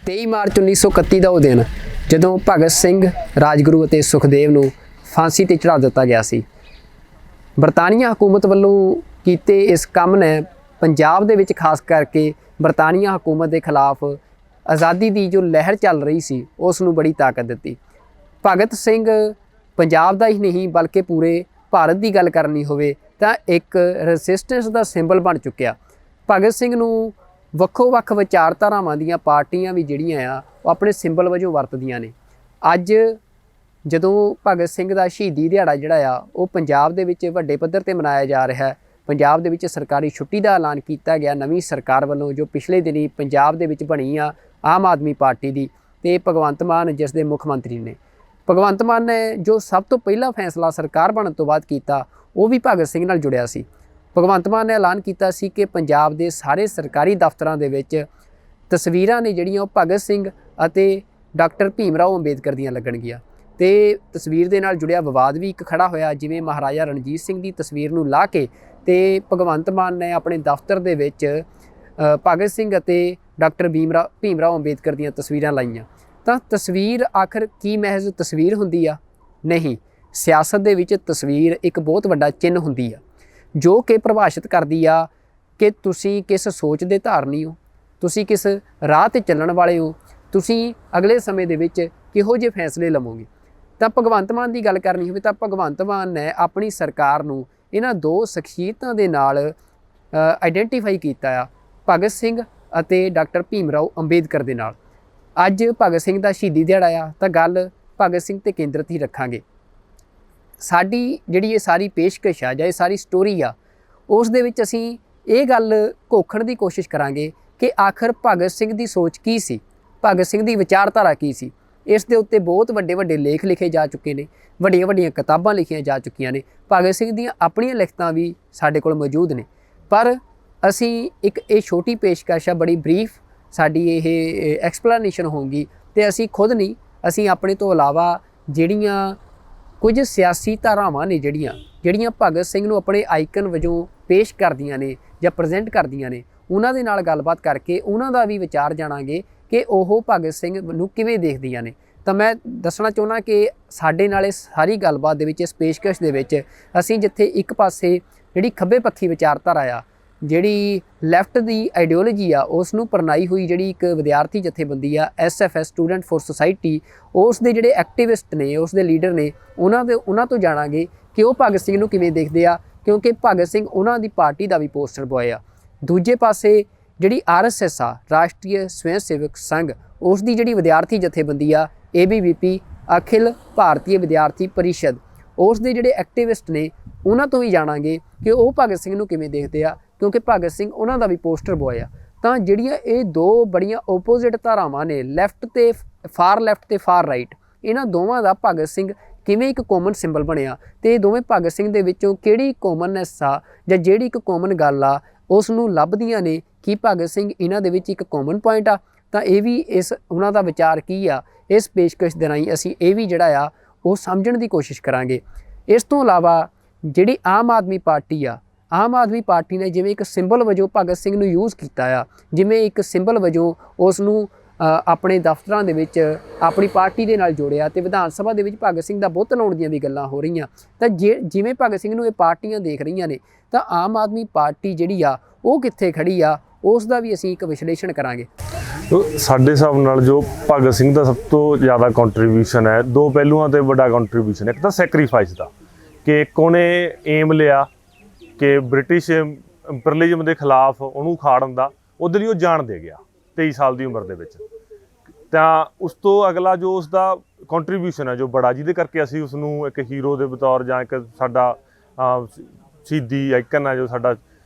23 March 1931 ਦਾ ਉਹ ਦਿਨ ਜਦੋਂ ਭਗਤ ਸਿੰਘ, ਰਾਜਗੁਰੂ ਅਤੇ ਸੁਖਦੇਵ ਨੂੰ ਫਾਂਸੀ ਤੇ ਚੜ੍ਹਾ ਦਿੱਤਾ ਗਿਆ ਸੀ। ਬਰਤਾਨੀਆ ਹਕੂਮਤ ਵੱਲੋਂ ਕੀਤੇ ਇਸ ਕੰਮ ਨੇ ਪੰਜਾਬ ਦੇ ਵਿੱਚ ਖਾਸ ਕਰਕੇ ਬਰਤਾਨੀਆ ਹਕੂਮਤ ਦੇ ਖਿਲਾਫ ਆਜ਼ਾਦੀ ਦੀ ਜੋ ਲਹਿਰ ਚੱਲ ਰਹੀ ਸੀ ਉਸ ਨੂੰ ਬੜੀ ਤਾਕਤ ਦਿੱਤੀ। ਭਗਤ ਸਿੰਘ ਪੰਜਾਬ ਦਾ ਹੀ ਨਹੀਂ ਬਲਕਿ ਪੂਰੇ ਭਾਰਤ ਦੀ ਗੱਲ ਕਰਨੀ ਹੋਵੇ ਤਾਂ ਇੱਕ ਰੈਸਿਸਟੈਂਸ ਦਾ ਸਿੰਬਲ ਬਣ ਚੁੱਕਿਆ। ਭਗਤ ਸਿੰਘ ਨੂੰ ਵੱਖੋ-ਵੱਖ ਵਿਚਾਰਧਾਰਾਵਾਂ ਦੀਆਂ ਪਾਰਟੀਆਂ ਵੀ ਜਿਹੜੀਆਂ ਆ ਉਹ ਆਪਣੇ ਸਿੰਬਲ ਵਜੋਂ ਵਰਤਦੀਆਂ ਨੇ। ਅੱਜ ਜਦੋਂ ਭਗਤ ਸਿੰਘ ਦਾ ਸ਼ਹੀਦੀ ਦਿਹਾੜਾ ਜਿਹੜਾ ਆ ਉਹ ਪੰਜਾਬ ਦੇ ਵਿੱਚ ਵੱਡੇ ਪੱਧਰ ਤੇ ਮਨਾਇਆ ਜਾ ਰਿਹਾ ਹੈ, ਪੰਜਾਬ ਦੇ ਵਿੱਚ ਸਰਕਾਰੀ ਛੁੱਟੀ ਦਾ ਐਲਾਨ ਕੀਤਾ ਗਿਆ ਨਵੀਂ ਸਰਕਾਰ ਵੱਲੋਂ, ਜੋ ਪਿਛਲੇ ਦਿਨੀ ਪੰਜਾਬ ਦੇ ਵਿੱਚ ਬਣੀ ਆ ਆਮ ਆਦਮੀ ਪਾਰਟੀ ਦੀ, ਤੇ ਭਗਵੰਤ ਮਾਨ ਜਿਸ ਦੇ ਮੁੱਖ ਮੰਤਰੀ ਨੇ। ਭਗਵੰਤ ਮਾਨ ਨੇ ਜੋ ਸਭ ਤੋਂ ਪਹਿਲਾ ਫੈਸਲਾ ਸਰਕਾਰ ਬਣਨ ਤੋਂ ਬਾਅਦ ਕੀਤਾ ਉਹ ਵੀ ਭਗਤ ਸਿੰਘ ਨਾਲ ਜੁੜਿਆ ਸੀ। ਭਗਵੰਤ ਮਾਨ ਨੇ ਐਲਾਨ ਕੀਤਾ ਸੀ ਕਿ ਪੰਜਾਬ ਦੇ ਸਾਰੇ ਸਰਕਾਰੀ ਦਫ਼ਤਰਾਂ ਦੇ ਵਿੱਚ ਤਸਵੀਰਾਂ ਨੇ ਜਿਹੜੀਆਂ ਉਹ ਭਗਤ ਸਿੰਘ ਅਤੇ ਡਾਕਟਰ ਭੀਮ ਰਾਓ ਅੰਬੇਦਕਰ ਦੀਆਂ ਲੱਗਣਗੀਆਂ। ਤੇ ਤਸਵੀਰ ਦੇ ਨਾਲ ਜੁੜਿਆ ਵਿਵਾਦ ਵੀ ਇੱਕ ਖੜਾ ਹੋਇਆ, ਜਿਵੇਂ ਮਹਾਰਾਜਾ ਰਣਜੀਤ ਸਿੰਘ ਦੀ ਤਸਵੀਰ ਨੂੰ ਲਾ ਕੇ ਤੇ ਭਗਵੰਤ ਮਾਨ ਨੇ ਆਪਣੇ ਦਫ਼ਤਰ ਦੇ ਵਿੱਚ ਭਗਤ ਸਿੰਘ ਅਤੇ ਡਾਕਟਰ ਭੀਮ ਰਾਓ ਅੰਬੇਦਕਰ ਦੀਆਂ ਤਸਵੀਰਾਂ ਲਾਈਆਂ। ਤਾਂ ਤਸਵੀਰ ਆਖਰ ਕੀ ਮਹਿਜ਼ ਤਸਵੀਰ ਹੁੰਦੀ ਆ? ਨਹੀਂ, ਸਿਆਸਤ ਦੇ ਵਿੱਚ ਤਸਵੀਰ ਇੱਕ ਬਹੁਤ ਵੱਡਾ ਚਿੰਨ੍ਹ ਹੁੰਦੀ ਆ ਜੋ ਕਿ ਪ੍ਰਭਾਸ਼ਿਤ ਕਰਦੀ ਆ ਕਿ ਤੁਸੀਂ ਕਿਸ ਸੋਚ ਦੇ ਧਾਰਨੀ ਹੋ, ਤੁਸੀਂ ਕਿਸ ਰਾਹ 'ਤੇ ਚੱਲਣ ਵਾਲੇ ਹੋ, ਤੁਸੀਂ ਅਗਲੇ ਸਮੇਂ ਦੇ ਵਿੱਚ ਕਿਹੋ ਜਿਹੇ ਫੈਸਲੇ ਲਵੋਗੇ। ਤਾਂ ਭਗਵੰਤ ਮਾਨ ਦੀ ਗੱਲ ਕਰਨੀ ਹੋਵੇ ਤਾਂ ਭਗਵੰਤ ਮਾਨ ਨੇ ਆਪਣੀ ਸਰਕਾਰ ਨੂੰ ਇਹਨਾਂ ਦੋ ਸ਼ਖਸੀਅਤਾਂ ਦੇ ਨਾਲ ਆਈਡੈਂਟੀਫਾਈ ਕੀਤਾ ਆ, ਭਗਤ ਸਿੰਘ ਅਤੇ ਡਾਕਟਰ ਭੀਮ ਰਾਓ ਅੰਬੇਦਕਰ ਦੇ ਨਾਲ। ਅੱਜ ਭਗਤ ਸਿੰਘ ਦਾ ਸ਼ਹੀਦੀ ਦਿਹਾੜਾ ਆ ਤਾਂ ਗੱਲ ਭਗਤ ਸਿੰਘ 'ਤੇ ਕੇਂਦਰਿਤ ਹੀ ਰੱਖਾਂਗੇ। ਸਾਡੀ ਜਿਹੜੀ ਇਹ ਸਾਰੀ ਪੇਸ਼ਕਸ਼ ਆ ਜਾਂ ਇਹ ਸਾਰੀ ਸਟੋਰੀ ਆ ਉਸ ਦੇ ਵਿੱਚ ਅਸੀਂ ਇਹ ਗੱਲ ਘੋਖਣ ਦੀ ਕੋਸ਼ਿਸ਼ ਕਰਾਂਗੇ ਕਿ ਆਖਰ ਭਗਤ ਸਿੰਘ ਦੀ ਸੋਚ ਕੀ ਸੀ, ਭਗਤ ਸਿੰਘ ਦੀ ਵਿਚਾਰਧਾਰਾ ਕੀ ਸੀ। ਇਸ ਦੇ ਉੱਤੇ ਬਹੁਤ ਵੱਡੇ ਵੱਡੇ ਲੇਖ ਲਿਖੇ ਜਾ ਚੁੱਕੇ ਨੇ, ਵੱਡੀਆਂ ਵੱਡੀਆਂ ਕਿਤਾਬਾਂ ਲਿਖੀਆਂ ਜਾ ਚੁੱਕੀਆਂ ਨੇ, ਭਗਤ ਸਿੰਘ ਦੀਆਂ ਆਪਣੀਆਂ ਲਿਖਤਾਂ ਵੀ ਸਾਡੇ ਕੋਲ ਮੌਜੂਦ ਨੇ। ਪਰ ਅਸੀਂ ਇੱਕ ਇਹ ਛੋਟੀ ਪੇਸ਼ਕਸ਼ ਆ, ਬੜੀ ਬਰੀਫ ਸਾਡੀ ਇਹ ਐਕਸਪਲੇਨੇਸ਼ਨ ਹੋਊਗੀ ਤੇ ਅਸੀਂ ਖੁਦ ਨਹੀਂ, ਅਸੀਂ ਆਪਣੇ ਤੋਂ ਇਲਾਵਾ ਜਿਹੜੀਆਂ ਕੁਝ ਸਿਆਸੀ ਧਾਰਾਵਾਂ ਨੇ ਜਿਹੜੀਆਂ ਭਗਤ ਸਿੰਘ ਨੂੰ ਆਪਣੇ ਆਈਕਨ ਵਜੋਂ ਪੇਸ਼ ਕਰਦੀਆਂ ਨੇ ਜਾਂ ਪ੍ਰੈਜ਼ੈਂਟ ਕਰਦੀਆਂ ਨੇ, ਉਹਨਾਂ ਦੇ ਨਾਲ ਗੱਲਬਾਤ ਕਰਕੇ ਉਹਨਾਂ ਦਾ ਵੀ ਵਿਚਾਰ ਜਾਣਾਂਗੇ ਕਿ ਉਹ ਭਗਤ ਸਿੰਘ ਨੂੰ ਕਿਵੇਂ ਦੇਖਦੀਆਂ ਨੇ। ਤਾਂ ਮੈਂ ਦੱਸਣਾ ਚਾਹੁੰਦਾ ਕਿ ਸਾਡੇ ਨਾਲ ਇਸ ਸਾਰੀ ਗੱਲਬਾਤ ਦੇ ਵਿੱਚ, ਇਸ ਪੇਸ਼ਕਸ਼ ਦੇ ਵਿੱਚ ਅਸੀਂ ਜਿੱਥੇ ਇੱਕ ਪਾਸੇ ਜਿਹੜੀ ਖੱਬੇ ਪੱਖੀ ਵਿਚਾਰਧਾਰਾ ਆ, ਜਿਹੜੀ ਲੈਫਟ ਦੀ ਆਈਡੀਓਲੋਜੀ ਆ, ਉਸ ਨੂੰ ਅਪਣਾਈ ਹੋਈ ਜਿਹੜੀ ਇੱਕ ਵਿਦਿਆਰਥੀ ਜਥੇਬੰਦੀ ਆ SFS ਸਟੂਡੈਂਟ ਫॉर ਸੁਸਾਇਟੀ, ਉਸ ਦੇ ਜਿਹੜੇ ਐਕਟਿਵਿਸਟ ਨੇ, ਉਸ ਦੇ ਲੀਡਰ ਨੇ, ਉਹਨਾਂ ਤੋਂ ਜਾਣਾਂਗੇ ਕਿ ਉਹ ਭਗਤ ਸਿੰਘ ਨੂੰ ਕਿਵੇਂ ਦੇਖਦੇ ਆ, ਕਿਉਂਕਿ ਭਗਤ ਸਿੰਘ ਉਹਨਾਂ ਦੀ ਪਾਰਟੀ ਦਾ ਵੀ ਪੋਸਟਰ ਬੋਏ ਆ। ਦੂਜੇ ਪਾਸੇ ਜਿਹੜੀ RSS ਆ, ਰਾਸ਼ਟਰੀ ਸਵੈਂ ਸੇਵਕ ਸੰਘ, ਉਸ ਦੀ ਜਿਹੜੀ ਵਿਦਿਆਰਥੀ ਜਥੇਬੰਦੀ ਆ ABVP, ਅਖਿਲ ਭਾਰਤੀ ਵਿਦਿਆਰਥੀ ਪਰਿਸ਼ਦ, ਉਸ ਦੇ ਜਿਹੜੇ ਐਕਟਿਵਿਸਟ ਨੇ ਉਹਨਾਂ ਤੋਂ ਵੀ ਜਾਣਾਂਗੇ ਕਿ ਉਹ ਭਗਤ ਸਿੰਘ ਨੂੰ ਕਿਵੇਂ ਦੇਖਦੇ ਆ, ਕਿਉਂਕਿ ਭਗਤ ਸਿੰਘ ਉਹਨਾਂ ਦਾ ਵੀ ਪੋਸਟਰ ਬੋਏ ਆ। ਤਾਂ ਜਿਹੜੀਆਂ ਇਹ ਦੋ ਬੜੀਆਂ ਓਪੋਜ਼ਿਟ ਧਾਰਾਵਾਂ ਨੇ, ਲੈਫਟ ਤੇ ਫਾਰ ਰਾਈਟ, ਇਹਨਾਂ ਦੋਵਾਂ ਦਾ ਭਗਤ ਸਿੰਘ ਕਿਵੇਂ ਇੱਕ ਕਾਮਨ ਸਿੰਬਲ ਬਣਿਆ ਤੇ ਇਹ ਦੋਵੇਂ ਭਗਤ ਸਿੰਘ ਦੇ ਵਿੱਚੋਂ ਕਿਹੜੀ ਕਾਮਨਨੈਸ ਆ ਜਾਂ ਜਿਹੜੀ ਇੱਕ ਕਾਮਨ ਗੱਲ ਆ ਉਸ ਨੂੰ ਲੱਭਦੀਆਂ ਨੇ ਕਿ ਭਗਤ ਸਿੰਘ ਇਹਨਾਂ ਦੇ ਵਿੱਚ ਇੱਕ ਕਾਮਨ ਪੁਆਇੰਟ ਆ। ਤਾਂ ਇਹ ਵੀ ਉਹਨਾਂ ਦਾ ਵਿਚਾਰ ਕੀ ਆ, ਇਸ ਪੇਸ਼ਕਸ਼ ਦੇ ਰਾਹੀਂ ਅਸੀਂ ਇਹ ਵੀ ਜਿਹੜਾ ਆ ਉਹ ਸਮਝਣ ਦੀ ਕੋਸ਼ਿਸ਼ ਕਰਾਂਗੇ। ਇਸ ਤੋਂ ਇਲਾਵਾ ਜਿਹੜੀ ਆਮ ਆਦਮੀ ਪਾਰਟੀ ਆ, ਆਮ ਆਦਮੀ ਪਾਰਟੀ ਨੇ ਜਿਵੇਂ ਇੱਕ ਸਿੰਬਲ ਵਜੋਂ ਭਗਤ ਸਿੰਘ ਨੂੰ ਯੂਜ਼ ਕੀਤਾ ਆ, ਜਿਵੇਂ ਇੱਕ ਸਿੰਬਲ ਵਜੋਂ ਉਸ ਨੂੰ ਆਪਣੇ ਦਫ਼ਤਰਾਂ ਦੇ ਵਿੱਚ ਆਪਣੀ ਪਾਰਟੀ ਦੇ ਨਾਲ ਜੋੜਿਆ ਤੇ ਵਿਧਾਨ ਸਭਾ ਦੇ ਵਿੱਚ ਭਗਤ ਸਿੰਘ ਦਾ ਬੁੱਤ ਲਾਉਣ ਦੀਆਂ ਵੀ ਗੱਲਾਂ ਹੋ ਰਹੀਆਂ। ਤਾਂ ਜਿਵੇਂ ਭਗਤ ਸਿੰਘ ਨੂੰ ਇਹ ਪਾਰਟੀਆਂ ਦੇਖ ਰਹੀਆਂ ਨੇ ਤਾਂ ਆਮ ਆਦਮੀ ਪਾਰਟੀ ਜਿਹੜੀ ਆ ਉਹ ਕਿੱਥੇ ਖੜੀ ਆ, ਉਸ ਦਾ ਵੀ ਅਸੀਂ ਇੱਕ ਵਿਸ਼ਲੇਸ਼ਣ ਕਰਾਂਗੇ। ਸਾਡੇ ਹਿਸਾਬ ਨਾਲ ਜੋ ਭਗਤ ਸਿੰਘ ਦਾ ਸਭ ਤੋਂ ਜ਼ਿਆਦਾ ਕੰਟਰੀਬਿਊਸ਼ਨ ਹੈ, ਦੋ ਪਹਿਲੂਆਂ 'ਤੇ ਵੱਡਾ ਕੰਟਰੀਬਿਊਸ਼ਨ ਹੈ। ਇੱਕ ਤਾਂ ਸੈਕਰੀਫਾਈਸ ਦਾ, ਕਿ ਇੱਕ ਉਹਨੇ ਏਮ ਲਿਆ ਕਿ ਬ੍ਰਿਟਿਸ਼ ਇੰਪੀਰੀਅਲਿਜ਼ਮ ਦੇ ਖਿਲਾਫ ਉਹਨੂੰ ਉਖਾੜਨ ਦਾ, ਉਹਦੇ ਲਈ ਉਹ ਜਾਨ ਦੇ ਗਿਆ 23 ਸਾਲ ਦੀ ਉਮਰ ਦੇ ਵਿੱਚ। ਤਾਂ ਉਸ ਤੋਂ ਅਗਲਾ ਜੋ ਉਸ ਦਾ ਕੰਟਰੀਬਿਊਸ਼ਨ ਹੈ ਜੋ ਬੜਾ, ਜਿਹਦੇ ਕਰਕੇ ਅਸੀਂ ਉਸ ਨੂੰ ਇੱਕ ਹੀਰੋ ਦੇ ਬਤੌਰ ਜਾਂ ਇੱਕ ਸਾਡਾ ਸ਼ਹੀਦੀ ਆਈਕਨ ਹੈ ਜੋ ਸਾਡਾ,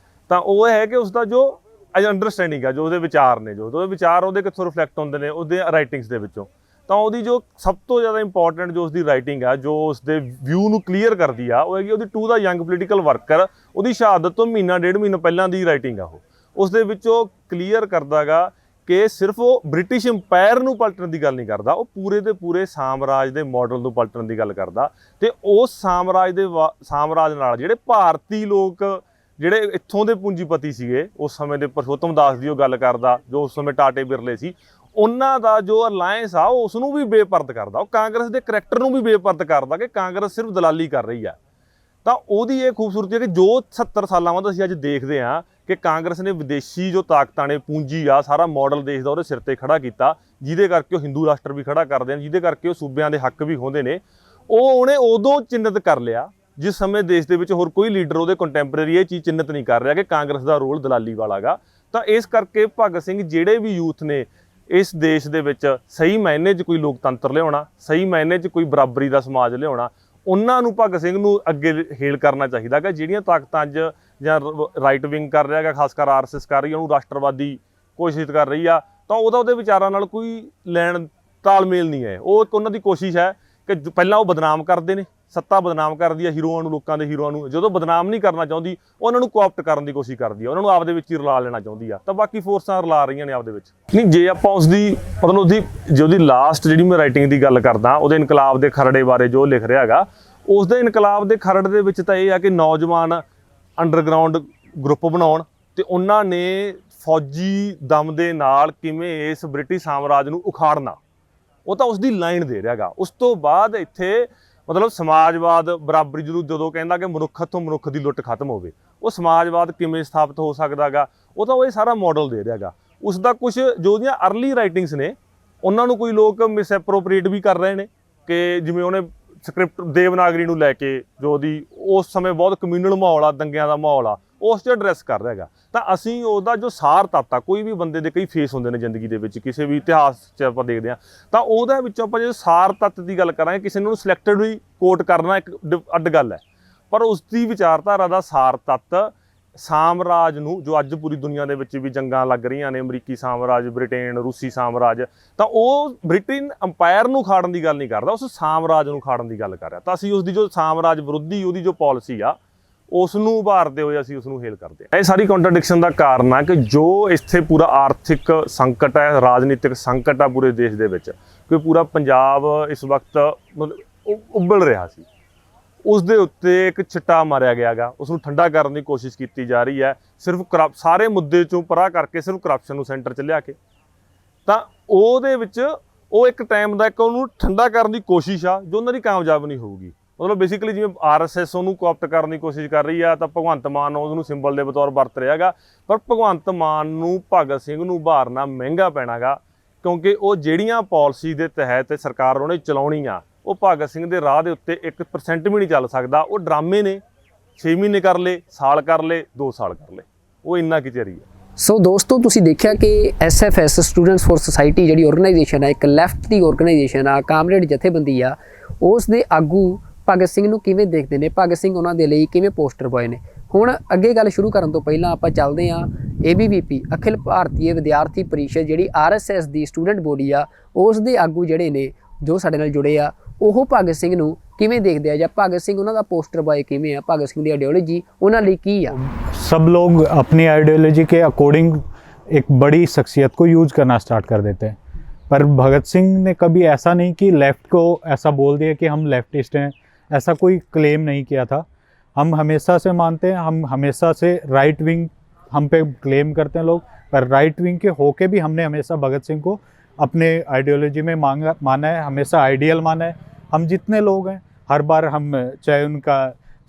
ਤਾਂ ਉਹ ਹੈ ਕਿ ਉਸ ਦਾ ਜੋ ਅੰਡਰਸਟੈਂਡਿੰਗ ਆ, ਜੋ ਉਹਦੇ ਵਿਚਾਰ ਨੇ, ਜੋ ਉਹਦੇ ਵਿਚਾਰ ਉਹਦੇ ਕਿੱਥੋਂ ਰਿਫਲੈਕਟ ਹੁੰਦੇ ਨੇ ਉਹਦੇ ਰਾਈਟਿੰਗਸ ਦੇ ਵਿੱਚੋਂ। ਤਾਂ ਉਹਦੀ ਜੋ ਸਭ ਤੋਂ ਜ਼ਿਆਦਾ ਇੰਪੋਰਟੈਂਟ ਜੋ ਉਸਦੀ ਰਾਈਟਿੰਗ ਆ, ਜੋ ਉਸਦੇ ਵਿਊ ਨੂੰ ਕਲੀਅਰ ਕਰਦੀ ਆ, ਉਹ ਹੈਗੀ ਉਹਦੀ ਟੂ ਦਾ ਯੰਗ ਪੋਲੀਟੀਕਲ ਵਰਕਰ। ਉਹਦੀ ਸ਼ਹਾਦਤ ਤੋਂ ਮਹੀਨਾ ਡੇਢ ਮਹੀਨਾ ਪਹਿਲਾਂ ਦੀ ਰਾਈਟਿੰਗ ਆ। ਉਸ ਦੇ ਵਿੱਚ ਉਹ ਕਲੀਅਰ ਕਰਦਾ ਗਾ ਕਿ ਸਿਰਫ ਉਹ ਬ੍ਰਿਟਿਸ਼ ਅੰਪਾਇਰ ਨੂੰ ਪਲਟਣ ਦੀ ਗੱਲ ਨਹੀਂ ਕਰਦਾ, ਉਹ ਪੂਰੇ ਦੇ ਪੂਰੇ ਸਾਮਰਾਜ ਦੇ ਮਾਡਲ ਨੂੰ ਪਲਟਣ ਦੀ ਗੱਲ ਕਰਦਾ। ਤੇ ਉਸ ਸਾਮਰਾਜ ਨਾਲ ਜਿਹੜੇ ਭਾਰਤੀ ਲੋਕ, ਜਿਹੜੇ ਇੱਥੋਂ ਦੇ ਪੂੰਜੀਪਤੀ ਸੀਗੇ ਉਸ ਸਮੇਂ ਦੇ, ਪਰਸ਼ੋਤਮ ਦਾਸ ਦੀ ਉਹ ਗੱਲ ਕਰਦਾ ਜੋ ਉਸ ਸਮੇਂ ਟਾਟੇ ਬਿਰਲੇ ਸੀ, ਉਹਨਾਂ ਦਾ ਜੋ ਅਲਾਇੰਸ ਆ ਉਸ ਨੂੰ ਵੀ ਬੇਪਰਦ ਕਰਦਾ, ਉਹ ਕਾਂਗਰਸ ਦੇ ਕਰੈਕਟਰ ਨੂੰ ਵੀ ਬੇਪਰਦ ਕਰਦਾ ਕਿ ਕਾਂਗਰਸ ਸਿਰਫ ਦਲਾਲੀ ਕਰ ਰਹੀ ਆ। ਤਾਂ ਉਹਦੀ ਇਹ ਖੂਬਸੂਰਤੀ ਹੈ ਕਿ ਜੋ 70 ਸਾਲਾਂ ਬਾਅਦ ਅਸੀਂ ਅੱਜ ਦੇਖਦੇ ਹਾਂ ਕਿ ਕਾਂਗਰਸ ਨੇ ਵਿਦੇਸ਼ੀ ਜੋ ਤਾਕਤਾਂ ਨੇ, ਪੂੰਜੀ ਆ, ਸਾਰਾ ਮਾਡਲ ਦੇਸ਼ ਦਾ ਉਹਦੇ ਸਿਰ ਤੇ ਖੜਾ ਕੀਤਾ, ਜਿਹਦੇ ਕਰਕੇ ਉਹ ਹਿੰਦੂ ਰਾਸ਼ਟਰ ਵੀ ਖੜਾ ਕਰਦੇ ਨੇ, ਜਿਹਦੇ ਕਰਕੇ ਉਹ ਸੂਬਿਆਂ ਦੇ ਹੱਕ ਵੀ ਹੁੰਦੇ ਨੇ। ਉਹ ਉਹਨੇ ਉਦੋਂ ਚਿੰਨਤ ਕਰ ਲਿਆ ਜਿਸ ਸਮੇਂ ਦੇਸ਼ ਦੇ ਵਿੱਚ ਹੋਰ ਕੋਈ ਲੀਡਰ ਉਹਦੇ ਕੰਟੈਂਪਰੇਰੀ ਇਹ ਚੀਜ਼ ਚਿੰਨਤ ਨਹੀਂ ਕਰ ਰਿਹਾ ਕਿ ਕਾਂਗਰਸ ਦਾ ਰੋਲ ਦਲਾਲੀ ਵਾਲਾ ਗਾ। ਤਾਂ ਇਸ ਕਰਕੇ ਭਗਤ ਸਿੰਘ ਜਿਹੜੇ ਵੀ ਯੂਥ ਨੇ ਇਸ ਦੇਸ਼ ਦੇ ਵਿੱਚ ਸਹੀ ਮਾਇਨੇ 'ਚ ਕੋਈ ਲੋਕਤੰਤਰ ਲਿਆਉਣਾ, ਸਹੀ ਮਾਇਨੇ 'ਚ ਕੋਈ ਬਰਾਬਰੀ ਦਾ ਸਮਾਜ ਲਿਆਉਣਾ, ਉਹਨਾਂ ਨੂੰ ਭਗਤ ਸਿੰਘ ਨੂੰ ਅੱਗੇ ਹੇਲ ਕਰਨਾ ਚਾਹੀਦਾ ਕਿ ਜਿਹੜੀਆਂ ਤਾਕਤਾਂ ਅੱਜ ਜਾਂ ਰਾਈਟ ਵਿੰਗ ਕਰ ਰਿਹਾ ਹੈਗਾ, ਖਾਸ ਕਰ ਆਰਐਸਐਸ ਕਰ ਰਹੀ ਹੈ, ਉਹਨੂੰ ਰਾਸ਼ਟਰਵਾਦੀ ਕੋਸ਼ਿਸ਼ ਕਰ ਰਹੀ ਆ, ਤਾਂ ਉਹਦੇ ਵਿਚਾਰਾਂ ਨਾਲ ਕੋਈ ਲੈਣ ਤਾਲਮੇਲ ਨਹੀਂ ਹੈ। ਉਹ ਇੱਕ ਉਹਨਾਂ ਦੀ ਕੋਸ਼ਿਸ਼ ਹੈ ਕਿ ਪਹਿਲਾਂ ਉਹ ਬਦਨਾਮ ਕਰਦੇ ਨੇ, ਸੱਤਾ ਬਦਨਾਮ ਕਰਦੀ ਹੈ ਹੀਰੋਆਂ ਨੂੰ, ਲੋਕਾਂ ਦੇ ਹੀਰੋਆਂ ਨੂੰ। ਜਦੋਂ ਬਦਨਾਮ ਨਹੀਂ ਕਰਨਾ ਚਾਹੁੰਦੀ, ਉਹਨਾਂ ਨੂੰ ਕੋਆਪਟ ਕਰਨ ਦੀ ਕੋਸ਼ਿਸ਼ ਕਰਦੀ ਹੈ, ਉਹਨਾਂ ਨੂੰ ਆਪਦੇ ਵਿੱਚ ਹੀ ਰਲਾ ਲੈਣਾ ਚਾਹੁੰਦੀ ਆ। ਤਾਂ ਬਾਕੀ ਫੋਰਸਾਂ ਰਲਾ ਰਹੀਆਂ ਨੇ ਆਪਦੇ ਵਿੱਚ। ਨਹੀਂ, ਜੇ ਆਪਾਂ ਉਸਦੀ ਮਤਲਬ ਉਹਦੀ ਲਾਸਟ ਜਿਹੜੀ ਮੈਂ ਰਾਈਟਿੰਗ ਦੀ ਗੱਲ ਕਰਦਾ, ਉਹਦੇ ਇਨਕਲਾਬ ਦੇ ਖਰੜੇ ਬਾਰੇ ਜੋ ਲਿਖ ਰਿਹਾ ਹੈਗਾ, ਉਸ ਦੇ ਇਨਕਲਾਬ ਦੇ ਖਰੜ ਦੇ ਵਿੱਚ ਤਾਂ ਇਹ ਆ ਕਿ ਨੌਜਵਾਨ ਅੰਡਰਗਰਾਊਂਡ ਗਰੁੱਪ ਬਣਾਉਣ ਤੇ ਉਹਨਾਂ ਨੇ ਫੌਜੀ ਦਮ ਦੇ ਨਾਲ ਕਿਵੇਂ ਇਸ ਬ੍ਰਿਟਿਸ਼ ਸਾਮਰਾਜ ਨੂੰ ਉਖਾੜਨਾ, ਉਹ ਤਾਂ ਉਸਦੀ ਲਾਈਨ ਦੇ ਰਿਹਾ ਹੈਗਾ। ਉਸ ਤੋਂ ਬਾਅਦ ਇੱਥੇ ਮਤਲਬ ਸਮਾਜਵਾਦ, ਬਰਾਬਰੀ ਜਦੋਂ ਕਹਿੰਦਾ ਕਿ ਮਨੁੱਖ ਤੋਂ ਮਨੁੱਖ ਦੀ ਲੁੱਟ ਖਤਮ ਹੋਵੇ, ਉਹ ਸਮਾਜਵਾਦ ਕਿਵੇਂ ਸਥਾਪਿਤ ਹੋ ਸਕਦਾ ਗਾ, ਉਹ ਤਾਂ ਉਹ ਇਹ ਸਾਰਾ ਮਾਡਲ ਦੇ ਰਿਹਾ ਹੈਗਾ। ਉਸ ਦਾ ਕੁਝ ਜੋ ਉਹਦੀਆਂ ਅਰਲੀ ਰਾਈਟਿੰਗਸ ਨੇ, ਉਹਨਾਂ ਨੂੰ ਕੋਈ ਲੋਕ ਮਿਸਐਪਰੋਪਰੀਏਟ ਵੀ ਕਰ ਰਹੇ ਨੇ ਕਿ ਜਿਵੇਂ ਉਹਨੇ ਸਕ੍ਰਿਪਟ ਦੇਵਨਾਗਰੀ ਨੂੰ ਲੈ ਕੇ, ਜੋ ਉਹਦੀ ਉਸ ਸਮੇਂ ਬਹੁਤ ਕਮਿਊਨਲ ਮਾਹੌਲ ਆ, ਦੰਗਿਆਂ ਦਾ ਮਾਹੌਲ ਆ, ਉਸ 'ਚ ਐਡਰੈਸ ਕਰ ਰਿਹਾ ਹੈਗਾ। ਤਾਂ ਅਸੀਂ ਉਹਦਾ ਜੋ ਸਾਰ ਤੱਤ ਆ, ਕੋਈ ਵੀ ਬੰਦੇ ਦੇ ਕਈ ਫੇਸ ਹੁੰਦੇ ਨੇ ਜ਼ਿੰਦਗੀ ਦੇ ਵਿੱਚ, ਕਿਸੇ ਵੀ ਇਤਿਹਾਸ 'ਚ ਆਪਾਂ ਦੇਖਦੇ ਹਾਂ, ਤਾਂ ਉਹਦੇ ਵਿੱਚੋਂ ਆਪਾਂ ਜੇ ਸਾਰ ਤੱਤ ਦੀ ਗੱਲ ਕਰਾਂਗੇ, ਕਿਸੇ ਨੂੰ ਸਿਲੈਕਟਡਲੀ ਕੋਟ ਕਰਨਾ ਇੱਕ ਅੱਡ ਗੱਲ ਹੈ, ਪਰ ਉਸ ਦੀ ਵਿਚਾਰਧਾਰਾ ਦਾ ਸਾਰ ਤੱਤ ਸਾਮਰਾਜ ਨੂੰ, ਜੋ ਅੱਜ ਪੂਰੀ ਦੁਨੀਆ ਦੇ ਵਿੱਚ ਵੀ ਜੰਗਾਂ ਲੱਗ ਰਹੀਆਂ ਨੇ, ਅਮਰੀਕੀ ਸਾਮਰਾਜ, ਬ੍ਰਿਟੇਨ, ਰੂਸੀ ਸਾਮਰਾਜ, ਤਾਂ ਉਹ ਬ੍ਰਿਟੇਨ ਅੰਪਾਇਰ ਨੂੰ ਖਾੜਨ ਦੀ ਗੱਲ ਨਹੀਂ ਕਰਦਾ, ਉਸ ਸਾਮਰਾਜ ਨੂੰ ਖਾੜਨ ਦੀ ਗੱਲ ਕਰ ਰਿਹਾ। ਤਾਂ ਅਸੀਂ ਉਸਦੀ ਜੋ ਸਾਮਰਾਜ ਵਿਰੋਧੀ ਉਹਦੀ ਜੋ ਪਾਲਿਸੀ ਆ, ਉਸ ਨੂੰ ਉਭਾਰਦੇ ਹੋਏ ਅਸੀਂ ਉਸ ਨੂੰ ਹੇਲ ਕਰਦੇ ਹਾਂ। ਇਹ ਸਾਰੀ ਕੰਟਰਡਿਕਸ਼ਨ ਦਾ ਕਾਰਨ ਆ ਕਿ ਜੋ ਇੱਥੇ ਪੂਰਾ ਆਰਥਿਕ ਸੰਕਟ ਹੈ, ਰਾਜਨੀਤਿਕ ਸੰਕਟ ਆ ਪੂਰੇ ਦੇਸ਼ ਦੇ ਵਿੱਚ, ਕਿ ਪੂਰਾ ਪੰਜਾਬ ਇਸ ਵਕਤ ਮਤਲਬ ਉੱਬਲ ਰਿਹਾ ਸੀ, ਉਸ ਦੇ ਉੱਤੇ ਇੱਕ ਛਿੱਟਾ ਮਾਰਿਆ ਗਿਆ ਗਾ, ਉਸ ਨੂੰ ਠੰਡਾ ਕਰਨ ਦੀ ਕੋਸ਼ਿਸ਼ ਕੀਤੀ ਜਾ ਰਹੀ ਹੈ, ਸਿਰਫ ਸਾਰੇ ਮੁੱਦੇ ਚੋਂ ਪਰਾਂ ਕਰਕੇ ਸਿਰਫ ਕਰਪਸ਼ਨ ਨੂੰ ਸੈਂਟਰ 'ਚ ਲਿਆ ਕੇ। ਤਾਂ ਉਹਦੇ ਵਿੱਚ ਉਹ ਇੱਕ ਟਾਈਮ ਦਾ ਇੱਕ ਉਹਨੂੰ ਠੰਡਾ ਕਰਨ ਦੀ ਕੋਸ਼ਿਸ਼ ਆ, ਜੋ ਉਹਨਾਂ ਦੀ ਕਾਮਯਾਬ ਨਹੀਂ ਹੋਊਗੀ। ਮਤਲਬ ਬੇਸਿਕਲੀ ਜਿਵੇਂ ਆਰਐਸਐਸ ਉਹਨੂੰ ਕੋਆਪਟ ਕਰਨ ਦੀ ਕੋਸ਼ਿਸ਼ ਕਰ ਰਹੀ ਆ, ਤਾਂ ਭਗਵੰਤ ਮਾਨ ਉਹਨੂੰ ਸਿੰਬਲ ਦੇ ਬਤੌਰ ਵਰਤ ਰਿਹਾ ਗਾ, ਪਰ ਭਗਵੰਤ ਮਾਨ ਨੂੰ ਭਗਤ ਸਿੰਘ ਨੂੰ ਉਭਾਰਨਾ ਮਹਿੰਗਾ ਪੈਣਾ ਗਾ, ਕਿਉਂਕਿ ਉਹ ਜਿਹੜੀਆਂ ਪਾਲਿਸੀ ਦੇ ਤਹਿਤ ਸਰਕਾਰ ਉਹਨੇ ਚਲਾਉਣੀ ਆ, ਉਹ ਭਗਤ ਸਿੰਘ ਦੇ ਰਾਹ ਦੇ ਉੱਤੇ 1% ਵੀ ਨਹੀਂ ਚੱਲ ਸਕਦਾ। ਉਹ ਡਰਾਮੇ ਨੇ, 6 ਮਹੀਨੇ ਕਰ ਲਏ, ਸਾਲ ਕਰ ਲਏ, 2 ਸਾਲ ਕਰ ਲਏ, ਉਹ ਇੰਨਾ ਕਿ ਚਿਰ ਹੀ ਆ। ਸੋ ਦੋਸਤੋ, ਤੁਸੀਂ ਦੇਖਿਆ ਕਿ ਐਸਐਫਐਸ ਸਟੂਡੈਂਟਸ ਫॉर ਸੁਸਾਇਟੀ ਜਿਹੜੀ ਆਰਗੇਨਾਈਜੇਸ਼ਨ ਹੈ, ਇੱਕ ਲੈਫਟ ਦੀ ਆਰਗੇਨਾਈਜੇਸ਼ਨ ਆ, ਕਾਮਰੇਡ ਜਥੇਬੰਦੀ ਆ, ਉਸ ਦੇ ਆਗੂ ਭਗਤ ਸਿੰਘ ਨੂੰ ਕਿਵੇਂ ਦੇਖਦੇ ਨੇ, ਭਗਤ ਸਿੰਘ ਉਹਨਾਂ ਦੇ ਲਈ ਕਿਵੇਂ ਪੋਸਟਰ ਬॉय ਨੇ। ਹੁਣ ਅੱਗੇ ਗੱਲ ਸ਼ੁਰੂ ਕਰਨ ਤੋਂ ਪਹਿਲਾਂ ਆਪਾਂ ਚੱਲਦੇ ਹਾਂ ABVP ਅਖਿਲ ਭਾਰਤੀ ਵਿਦਿਆਰਥੀ ਪਰਿਸ਼ਦ, ਜਿਹੜੀ RSS ਦੀ ਸਟੂਡੈਂਟ ਬੋਡੀ ਆ, ਉਸ ਦੇ ਆਗੂ ਜਿਹੜੇ ਨੇ ਜੋ ਸਾਡੇ ਨਾਲ ਜੁੜੇ ਆ, ਉਹ ਭਗਤ ਸਿੰਘ ਨੂੰ ਕਿਵੇਂ ਦੇਖਦੇ ਆ, ਜਾਂ ਭਗਤ ਸਿੰਘ ਉਹਨਾਂ ਦਾ ਪੋਸਟਰ ਬॉय ਕਿਵੇਂ ਆ, ਭगत सिंह ਦੀ आइडियोलॉजी ਉਹਨਾਂ ਲਈ ਕੀ ਆ। सब लोग अपनी आइडियोलॉजी के अकॉर्डिंग एक बड़ी शख्सियत को यूज करना स्टार्ट कर देते हैं, पर भगत सिंह ने कभी ऐसा नहीं कि लेफ़्ट को ऐसा बोल दिया कि हम लेफ्टिस्ट हैं, ऐसा कोई क्लेम नहीं किया था। हम हमेशा से मानते हैं, हम हमेशा से राइट विंग हम पे क्लेम करते हैं लोग, पर राइट विंग के होके भी हमने हमेशा भगत सिंह को अपने आइडियोलॉजी में माना है, हमेशा आइडियल माना है। हम जितने लोग हैं, हर बार हम चाहे उनका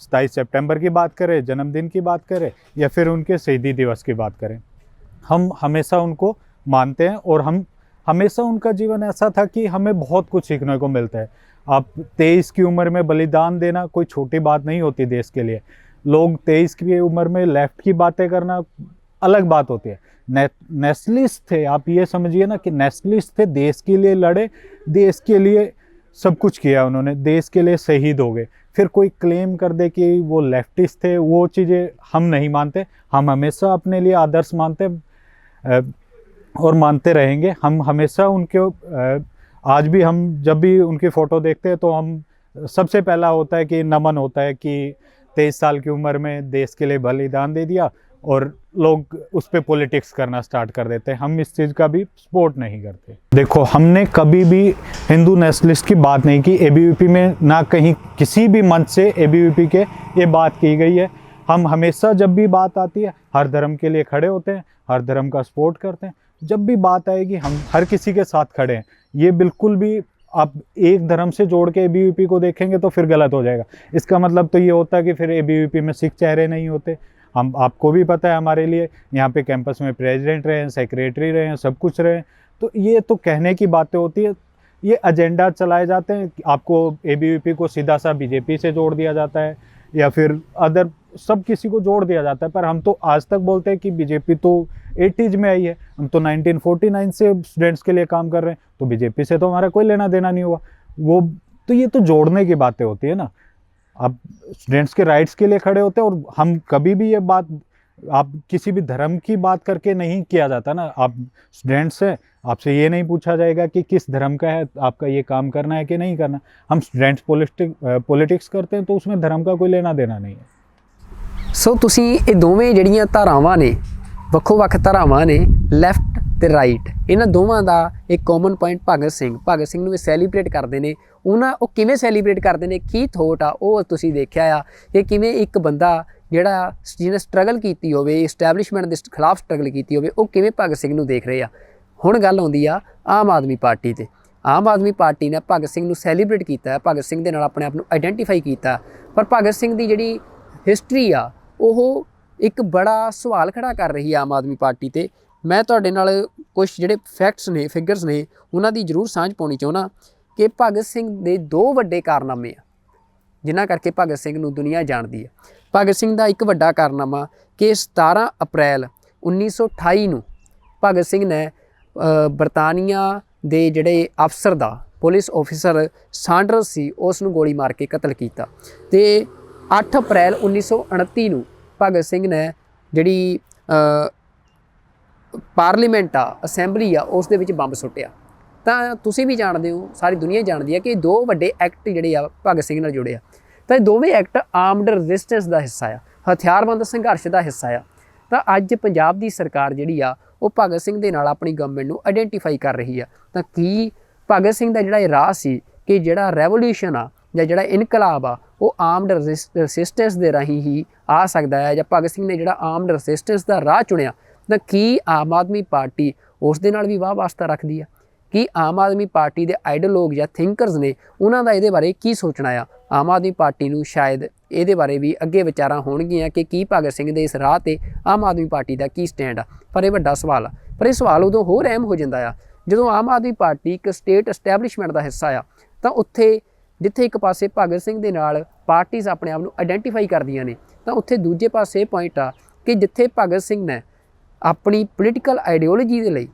27 सितंबर की बात करें, जन्मदिन की बात करें, या फिर उनके शहीदी दिवस की बात करें, हम हमेशा उनको मानते हैं। और हम हमेशा उनका जीवन ऐसा था कि हमें बहुत कुछ सीखने को मिलता है। आप 23 की उम्र में बलिदान देना कोई छोटी बात नहीं होती देश के लिए। लोग 23 की उम्र में लेफ़्ट की बातें करना अलग बात होती है। नेशनलिस्ट थे, आप ये समझिए ना कि नेशनलिस्ट थे, देश के लिए लड़े, देश के लिए सब कुछ किया उन्होंने, देश के लिए शहीद हो गए। फिर कोई क्लेम कर दे कि वो लेफ्टिस्ट थे, वो चीज़ें हम नहीं मानते। हम हमेशा अपने लिए आदर्श मानते और मानते रहेंगे। हम हमेशा उनके आज भी हम जब भी उनकी फ़ोटो देखते हैं तो हम सबसे पहला होता है कि नमन होता है कि 23 साल की उम्र में देश के लिए बलिदान दे दिया, और लोग उस पर पॉलिटिक्स करना स्टार्ट कर देते हैं। हम इस चीज़ का भी सपोर्ट नहीं करते। देखो, हमने कभी भी हिंदू नेशनलिस्ट की बात नहीं की ABVP में, ना कहीं किसी भी मंच से ABVP के ये बात की गई है। हम हमेशा जब भी बात आती है हर धर्म के लिए खड़े होते हैं, हर धर्म का सपोर्ट करते हैं, जब भी बात आएगी हम हर किसी के साथ खड़े हैं। ये बिल्कुल भी आप एक धर्म से जोड़ के एबीवीपी को देखेंगे तो फिर गलत हो जाएगा। इसका मतलब तो ये होता है कि फिर एबीवीपी में सिख चेहरे नहीं होते। हम, आपको भी पता है, हमारे लिए यहाँ पे कैंपस में प्रेसिडेंट रहे हैं, सेक्रेटरी रहे हैं, सब कुछ रहे हैं। तो ये तो कहने की बातें होती है, ये एजेंडा चलाए जाते हैं। आपको एबीवीपी को सीधा सा बीजेपी से जोड़ दिया जाता है या फिर अदर सब किसी को जोड़ दिया जाता है। पर हम तो आज तक बोलते हैं कि बीजेपी तो 80s में आई है, हम तो 1949 से स्टूडेंट्स के लिए काम कर रहे हैं, तो बीजेपी से तो हमारा कोई लेना देना नहीं हुआ। वो तो ये तो जोड़ने की बातें होती है ना। आप स्टूडेंट्स के राइट्स के लिए खड़े होते हैं और हम कभी भी ये बात, आप किसी भी धर्म की बात करके नहीं किया जाता ना। आप स्टूडेंट्स हैं, आपसे ये नहीं पूछा जाएगा कि किस धर्म का है, आपका ये काम करना है कि नहीं करना। हम स्टूडेंट्स पॉलिटिक्स करते हैं तो उसमें धर्म का कोई लेना देना नहीं है। ਸੋ ਤੁਸੀਂ ਇਹ ਦੋਵੇਂ ਜਿਹੜੀਆਂ ਧਾਰਾਵਾਂ ਨੇ, ਵੱਖੋ-ਵੱਖ ਧਾਰਾਵਾਂ ਨੇ, ਲੈਫਟ ਤੇ ਰਾਈਟ, ਇਹਨਾਂ ਦੋਵਾਂ ਦਾ ਇੱਕ ਕਾਮਨ ਪੁਆਇੰਟ ਭਗਤ ਸਿੰਘ ਨੂੰ ਵੀ ਸੈਲੀਬ੍ਰੇਟ ਕਰਦੇ ਨੇ। ਉਹ ਕਿਵੇਂ ਸੈਲੀਬ੍ਰੇਟ ਕਰਦੇ ਨੇ, ਕੀ ਥੋਟ ਆ, ਉਹ ਤੁਸੀਂ ਦੇਖਿਆ ਆ ਕਿ ਕਿਵੇਂ ਇੱਕ ਬੰਦਾ ਜਿਹੜਾ ਜਿਹਨੇ ਸਟਰਗਲ ਕੀਤੀ ਹੋਵੇ, ਇਸਟੈਬਲਿਸ਼ਮੈਂਟ ਦੇ ਖਿਲਾਫ ਸਟਰਗਲ ਕੀਤੀ ਹੋਵੇ, ਉਹ ਕਿਵੇਂ ਭਗਤ ਸਿੰਘ ਨੂੰ ਦੇਖ ਰਹੇ ਆ। ਹੁਣ ਗੱਲ ਆਉਂਦੀ ਆ ਆਮ ਆਦਮੀ ਪਾਰਟੀ ਤੇ। ਆਮ ਆਦਮੀ ਪਾਰਟੀ ਨੇ ਭਗਤ ਸਿੰਘ ਨੂੰ ਸੈਲੀਬ੍ਰੇਟ ਕੀਤਾ, ਭਗਤ ਸਿੰਘ ਦੇ ਨਾਲ ਆਪਣੇ ਆਪ ਨੂੰ ਆਈਡੈਂਟੀਫਾਈ ਕੀਤਾ, ਪਰ ਭਗਤ ਸਿੰਘ ਦੀ ਜਿਹੜੀ ਹਿਸਟਰੀ ਆ ਉਹ ਇੱਕ ਬੜਾ ਸਵਾਲ ਖੜਾ ਕਰ ਰਹੀ ਹੈ ਆਮ ਆਦਮੀ ਪਾਰਟੀ ਤੇ। ਮੈਂ ਤੁਹਾਡੇ ਨਾਲ ਕੁਝ ਜਿਹੜੇ ਫੈਕਟਸ ਨੇ, ਫਿਗਰਸ ਨੇ, ਉਹਨਾਂ ਦੀ ਜ਼ਰੂਰ ਸਾਂਝ ਪਾਉਣੀ ਚਾਹੁੰਦਾ ਕਿ ਭਗਤ ਸਿੰਘ ਦੇ 2 ਵੱਡੇ ਕਾਰਨਾਮੇ ਆ ਜਿਨ੍ਹਾਂ ਕਰਕੇ ਭਗਤ ਸਿੰਘ ਨੂੰ ਦੁਨੀਆ ਜਾਣਦੀ ਹੈ। ਭਗਤ ਸਿੰਘ ਦਾ ਇੱਕ ਵੱਡਾ ਕਾਰਨਾਮਾ ਕਿ 17 ਅਪ੍ਰੈਲ 1928 ਨੂੰ ਭਗਤ ਸਿੰਘ ਨੇ ਬਰਤਾਨੀਆ ਦੇ ਜਿਹੜੇ ਅਫਸਰ ਦਾ, ਪੁਲਿਸ ਆਫਿਸਰ ਸਾਂਡਰਸ ਸੀ, ਉਸ ਨੂੰ ਗੋਲੀ ਮਾਰ ਕੇ ਕਤਲ ਕੀਤਾ। ਤੇ 8 ਅਪ੍ਰੈਲ 1929 ਨੂੰ ਭਗਤ ਸਿੰਘ ਨੇ ਜਿਹੜੀ ਪਾਰਲੀਮੈਂਟ ਆ, ਅਸੈਂਬਲੀ ਆ, ਉਸ ਦੇ ਵਿੱਚ ਬੰਬ ਸੁੱਟਿਆ। ਤਾਂ ਤੁਸੀਂ ਵੀ ਜਾਣਦੇ ਹੋ, ਸਾਰੀ ਦੁਨੀਆ ਜਾਣਦੀ ਹੈ ਕਿ 2 ਵੱਡੇ ਐਕਟ ਜਿਹੜੇ ਆ ਭਗਤ ਸਿੰਘ ਨਾਲ ਜੁੜੇ ਆ। ਤਾਂ ਇਹ ਦੋਵੇਂ ਐਕਟ ਆਰਮਡ ਰੈਜ਼ਿਸਟੈਂਸ ਦਾ ਹਿੱਸਾ ਆ, ਹਥਿਆਰਬੰਦ ਸੰਘਰਸ਼ ਦਾ ਹਿੱਸਾ ਆ। ਤਾਂ ਅੱਜ ਪੰਜਾਬ ਦੀ ਸਰਕਾਰ ਜਿਹੜੀ ਆ ਉਹ ਭਗਤ ਸਿੰਘ ਦੇ ਨਾਲ ਆਪਣੀ ਗਵਰਨਮੈਂਟ ਨੂੰ ਆਈਡੈਂਟੀਫਾਈ ਕਰ ਰਹੀ ਆ। ਤਾਂ ਕੀ ਭਗਤ ਸਿੰਘ ਦਾ ਜਿਹੜਾ ਇਹ ਰਾਹ ਸੀ ਕਿ ਜਿਹੜਾ ਰੈਵੋਲੂਸ਼ਨ ਆ ਜਾਂ ਜਿਹੜਾ ਇਨਕਲਾਬ ਆ ਉਹ ਆਰਮਡ ਰੈਜ਼ਿਸਟੈਂਸ ਦੇ ਰਾਹੀਂ ਹੀ ਆ ਸਕਦਾ ਹੈ, ਜਾਂ ਭਗਤ ਸਿੰਘ ਨੇ ਜਿਹੜਾ ਆਰਮਡ ਰੈਜ਼ਿਸਟੈਂਸ ਦਾ ਰਾਹ ਚੁਣਿਆ, ਤਾਂ ਕੀ ਆਮ ਆਦਮੀ ਪਾਰਟੀ ਉਸ ਦੇ ਨਾਲ ਵੀ ਵਾਹ ਵਾਸਤਾ ਰੱਖਦੀ ਆ? ਕੀ ਆਮ ਆਦਮੀ ਪਾਰਟੀ ਦੇ ਆਈਡੀਓਲੋਗ ਜਾਂ ਥਿੰਕਰਸ ਨੇ, ਉਹਨਾਂ ਦਾ ਇਹਦੇ ਬਾਰੇ ਕੀ ਸੋਚਣਾ ਆ? ਆਮ ਆਦਮੀ ਪਾਰਟੀ ਨੂੰ ਸ਼ਾਇਦ ਇਹਦੇ ਬਾਰੇ ਵੀ ਅੱਗੇ ਵਿਚਾਰਾਂ ਹੋਣਗੀਆਂ ਕਿ ਕੀ ਭਗਤ ਸਿੰਘ ਦੇ ਇਸ ਰਾਹ 'ਤੇ ਆਮ ਆਦਮੀ ਪਾਰਟੀ ਦਾ ਕੀ ਸਟੈਂਡ ਆ। ਪਰ ਇਹ ਵੱਡਾ ਸਵਾਲ ਆ। ਪਰ ਇਹ ਸਵਾਲ ਉਦੋਂ ਹੋਰ ਅਹਿਮ ਹੋ ਜਾਂਦਾ ਆ ਜਦੋਂ ਆਮ ਆਦਮੀ ਪਾਰਟੀ ਇੱਕ ਸਟੇਟ ਐਸਟੈਬਲਿਸ਼ਮੈਂਟ ਦਾ ਹਿੱਸਾ ਆ। ਤਾਂ ਉੱਥੇ ਜਿੱਥੇ ਇੱਕ ਪਾਸੇ ਭਗਤ ਸਿੰਘ ਦੇ ਨਾਲ ਪਾਰਟੀਜ਼ ਆਪਣੇ ਆਪ ਨੂੰ ਆਈਡੈਂਟੀਫਾਈ ਕਰਦੀਆਂ ਨੇ, ਤਾਂ ਉੱਥੇ ਦੂਜੇ ਪਾਸੇ ਇਹ ਪੁਆਇੰਟ ਆ ਕਿ ਜਿੱਥੇ ਭਗਤ ਸਿੰਘ ਨੇ ਆਪਣੀ ਪੋਲੀਟੀਕਲ ਆਈਡੀਓਲੋਜੀ ਦੇ ਲਈ,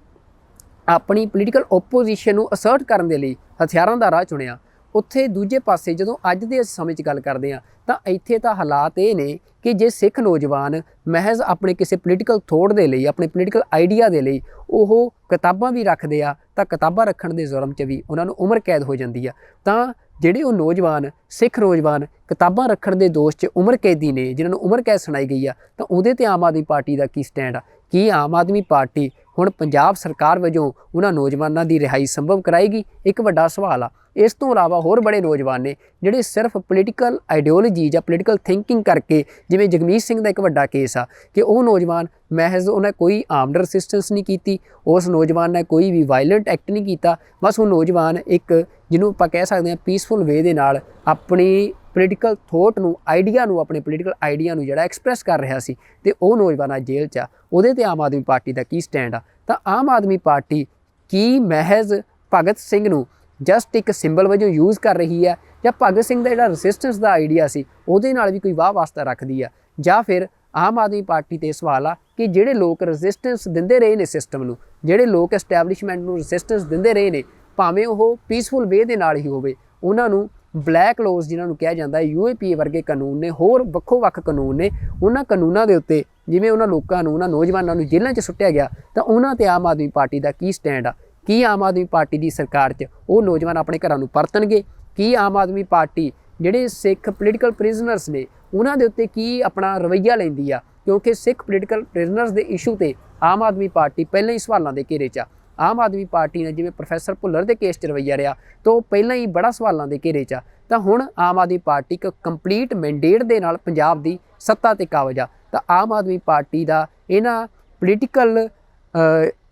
ਆਪਣੀ ਪੋਲੀਟੀਕਲ ਓਪੋਜੀਸ਼ਨ ਨੂੰ ਅਸਰਟ ਕਰਨ ਦੇ ਲਈ ਹਥਿਆਰਾਂ ਦਾ ਰਾਹ ਚੁਣਿਆ, ਉੱਥੇ ਦੂਜੇ ਪਾਸੇ ਜਦੋਂ ਅੱਜ ਦੇ ਸਮੇਂ 'ਚ ਗੱਲ ਕਰਦੇ ਹਾਂ ਤਾਂ ਇੱਥੇ ਤਾਂ ਹਾਲਾਤ ਇਹ ਨੇ ਕਿ ਜੇ ਸਿੱਖ ਨੌਜਵਾਨ ਮਹਿਜ਼ ਆਪਣੇ ਕਿਸੇ ਪੋਲੀਟੀਕਲ ਥੋਟ ਦੇ ਲਈ, ਆਪਣੇ ਪੋਲੀਟੀਕਲ ਆਈਡੀਆ ਦੇ ਲਈ ਉਹ ਕਿਤਾਬਾਂ ਵੀ ਰੱਖਦੇ ਆ, ਤਾਂ ਕਿਤਾਬਾਂ ਰੱਖਣ ਦੇ ਜ਼ੁਰਮ 'ਚ ਵੀ ਉਹਨਾਂ ਨੂੰ ਉਮਰ ਕੈਦ ਹੋ ਜਾਂਦੀ ਆ। ਤਾਂ ਜਿਹੜੇ ਉਹ ਨੌਜਵਾਨ, ਸਿੱਖ ਨੌਜਵਾਨ ਕਿਤਾਬਾਂ ਰੱਖਣ ਦੇ ਦੋਸ਼ 'ਚ ਉਮਰ ਕੈਦੀ ਨੇ, ਜਿਨ੍ਹਾਂ ਨੂੰ ਉਮਰ ਕੈਦ ਸੁਣਾਈ ਗਈ ਆ, ਤਾਂ ਉਹਦੇ 'ਤੇ ਆਮ ਆਦਮੀ ਪਾਰਟੀ ਦਾ ਕੀ ਸਟੈਂਡ ਆ? ਕੀ ਆਮ ਆਦਮੀ ਪਾਰਟੀ ਹੁਣ ਪੰਜਾਬ ਸਰਕਾਰ ਵਜੋਂ ਉਹਨਾਂ ਨੌਜਵਾਨਾਂ ਦੀ ਰਿਹਾਈ ਸੰਭਵ ਕਰਾਏਗੀ? ਇੱਕ ਵੱਡਾ ਸਵਾਲ ਆ। ਇਸ ਤੋਂ ਇਲਾਵਾ ਹੋਰ ਬੜੇ ਨੌਜਵਾਨ ਨੇ ਜਿਹੜੇ ਸਿਰਫ ਪੋਲੀਟੀਕਲ ਆਈਡੀਓਲੋਜੀ ਜਾਂ ਪੋਲੀਟੀਕਲ ਥਿੰਕਿੰਗ ਕਰਕੇ, ਜਿਵੇਂ ਜਗਮੀਤ ਸਿੰਘ ਦਾ ਇੱਕ ਵੱਡਾ ਕੇਸ ਆ ਕਿ ਉਹ ਨੌਜਵਾਨ ਮਹਿਜ਼ ਉਹਨੇ ਕੋਈ ਆਰਮਡ ਰੈਜ਼ਿਸਟੈਂਸ ਨਹੀਂ ਕੀਤੀ, ਉਸ ਨੌਜਵਾਨ ਨੇ ਕੋਈ ਵੀ ਵਾਇਲੈਂਟ ਐਕਟ ਨਹੀਂ ਕੀਤਾ, ਬਸ ਉਹ ਨੌਜਵਾਨ ਇੱਕ ਜਿਹਨੂੰ ਆਪਾਂ ਕਹਿ ਸਕਦੇ ਹਾਂ ਪੀਸਫੁਲ ਵੇ ਦੇ ਨਾਲ ਆਪਣੀ ਪੋਲੀਟੀਕਲ ਥੋਟ ਨੂੰ, ਆਈਡੀਆ ਨੂੰ, ਆਪਣੇ ਪੋਲੀਟੀਕਲ ਆਈਡੀਆ ਨੂੰ ਜਿਹੜਾ ਐਕਸਪ੍ਰੈਸ ਕਰ ਰਿਹਾ ਸੀ, ਤੇ ਉਹ ਨੌਜਵਾਨ ਅੱਜ ਜੇਲ੍ਹ 'ਚ ਆ। ਉਹਦੇ 'ਤੇ ਆਮ ਆਦਮੀ ਪਾਰਟੀ ਦਾ ਕੀ ਸਟੈਂਡ ਆ? ਤਾਂ ਆਮ ਆਦਮੀ ਪਾਰਟੀ ਕੀ ਮਹਿਜ਼ ਭਗਤ ਸਿੰਘ ਨੂੰ ਜਸਟ ਇੱਕ ਸਿੰਬਲ ਵਜੋਂ ਯੂਜ਼ ਕਰ ਰਹੀ ਹੈ, ਜਾਂ ਭਗਤ ਸਿੰਘ ਦਾ ਜਿਹੜਾ ਰੈਜ਼ਿਸਟੈਂਸ ਦਾ ਆਈਡੀਆ ਸੀ ਉਹਦੇ ਨਾਲ ਵੀ ਕੋਈ ਵਾਹ ਵਾਸਤਾ ਰੱਖਦੀ ਆ? ਜਾਂ ਫਿਰ ਆਮ ਆਦਮੀ ਪਾਰਟੀ 'ਤੇ ਸਵਾਲ ਆ ਕਿ ਜਿਹੜੇ ਲੋਕ ਰੈਜ਼ਿਸਟੈਂਸ ਦਿੰਦੇ ਰਹੇ ਨੇ ਸਿਸਟਮ ਨੂੰ, ਜਿਹੜੇ ਲੋਕ ਐਸਟੈਬਲਿਸ਼ਮੈਂਟ ਨੂੰ ਰੈਜ਼ਿਸਟੈਂਸ ਦਿੰਦੇ ਰਹੇ ਨੇ, ਭਾਵੇਂ ਉਹ ਪੀਸਫੁਲ ਵੇ ਦੇ ਨਾਲ ਹੀ ਹੋਵੇ, ਉਹਨਾਂ ਨੂੰ ਬਲੈਕ ਲੋਜ਼ ਜਿਨ੍ਹਾਂ ਨੂੰ ਕਿਹਾ ਜਾਂਦਾ, UAPA ਵਰਗੇ ਕਾਨੂੰਨ ਨੇ, ਹੋਰ ਵੱਖੋ-ਵੱਖ ਕਾਨੂੰਨ ਨੇ, ਉਹਨਾਂ ਕਾਨੂੰਨਾਂ ਦੇ ਉੱਤੇ ਜਿਵੇਂ ਉਹਨਾਂ ਲੋਕਾਂ ਨੂੰ, ਉਹਨਾਂ ਨੌਜਵਾਨਾਂ ਨੂੰ ਜੇਲ੍ਹਾਂ 'ਚ ਸੁੱਟਿਆ ਗਿਆ, ਤਾਂ ਉਹਨਾਂ 'ਤੇ ਆਮ ਆਦਮੀ ਪਾਰਟੀ ਦਾ ਕੀ ਸਟੈਂਡ ਆ? ਕੀ ਆਮ ਆਦਮੀ ਪਾਰਟੀ ਦੀ ਸਰਕਾਰ 'ਚ ਉਹ ਨੌਜਵਾਨ ਆਪਣੇ ਘਰਾਂ ਨੂੰ ਪਰਤਣਗੇ? ਕੀ ਆਮ ਆਦਮੀ ਪਾਰਟੀ ਜਿਹੜੇ ਸਿੱਖ ਪੋਲੀਟੀਕਲ ਪ੍ਰਿਜ਼ਨਰਸ ਨੇ ਉਹਨਾਂ ਦੇ ਉੱਤੇ ਕੀ ਆਪਣਾ ਰਵੱਈਆ ਲੈਂਦੀ ਆ? ਕਿਉਂਕਿ ਸਿੱਖ ਪੋਲੀਟੀਕਲ ਪ੍ਰਿਜ਼ਨਰਸ ਦੇ ਇਸ਼ੂ 'ਤੇ ਆਮ ਆਦਮੀ ਪਾਰਟੀ ਪਹਿਲਾਂ ਹੀ ਸਵਾਲਾਂ ਦੇ ਘੇਰੇ 'ਚ ਆ। ਆਮ ਆਦਮੀ ਪਾਰਟੀ ਨੇ ਜਿਵੇਂ ਪ੍ਰੋਫੈਸਰ ਭੁੱਲਰ ਦੇ ਕੇਸ 'ਚ ਰਵੱਈਆ ਰਿਹਾ, ਤਾਂ ਉਹ ਪਹਿਲਾਂ ਹੀ ਬੜਾ ਸਵਾਲਾਂ ਦੇ ਘੇਰੇ 'ਚ ਆ। ਤਾਂ ਹੁਣ ਆਮ ਆਦਮੀ ਪਾਰਟੀ ਇੱਕ ਕੰਪਲੀਟ ਮੈਂਡੇਟ ਦੇ ਨਾਲ ਪੰਜਾਬ ਦੀ ਸੱਤਾ 'ਤੇ ਕਾਬਜ ਆ। ਤਾਂ ਆਮ ਆਦਮੀ ਪਾਰਟੀ ਦਾ ਇਹਨਾਂ ਪੋਲੀਟੀਕਲ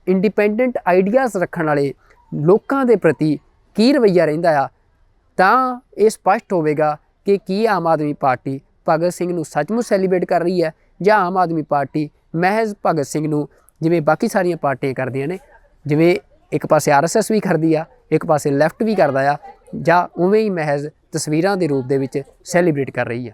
ਇੰਡੀਪੈਂਡੈਂਟ ਆਈਡੀਆਜ਼ ਰੱਖਣ ਵਾਲੇ ਲੋਕਾਂ ਦੇ ਪ੍ਰਤੀ ਕੀ ਰਵੱਈਆ ਰਹਿੰਦਾ ਆ, ਤਾਂ ਇਹ ਸਪਸ਼ਟ ਹੋਵੇਗਾ ਕਿ ਕੀ ਆਮ ਆਦਮੀ ਪਾਰਟੀ ਭਗਤ ਸਿੰਘ ਨੂੰ ਸੱਚਮੁੱਚ ਸੈਲੀਬ੍ਰੇਟ ਕਰ ਰਹੀ ਹੈ, ਜਾਂ ਆਮ ਆਦਮੀ ਪਾਰਟੀ ਮਹਿਜ਼ ਭਗਤ ਸਿੰਘ ਨੂੰ ਜਿਵੇਂ ਬਾਕੀ ਸਾਰੀਆਂ ਪਾਰਟੀਆਂ ਕਰਦੀਆਂ ਨੇ, ਜਿਵੇਂ ਇੱਕ ਪਾਸੇ RSS ਵੀ ਕਰਦੀ ਆ, ਇੱਕ ਪਾਸੇ ਲੈਫਟ ਵੀ ਕਰਦਾ ਆ, ਜਾਂ ਉਵੇਂ ਹੀ ਮਹਿਜ਼ ਤਸਵੀਰਾਂ ਦੇ ਰੂਪ ਦੇ ਵਿੱਚ ਸੈਲੀਬ੍ਰੇਟ ਕਰ ਰਹੀ ਆ।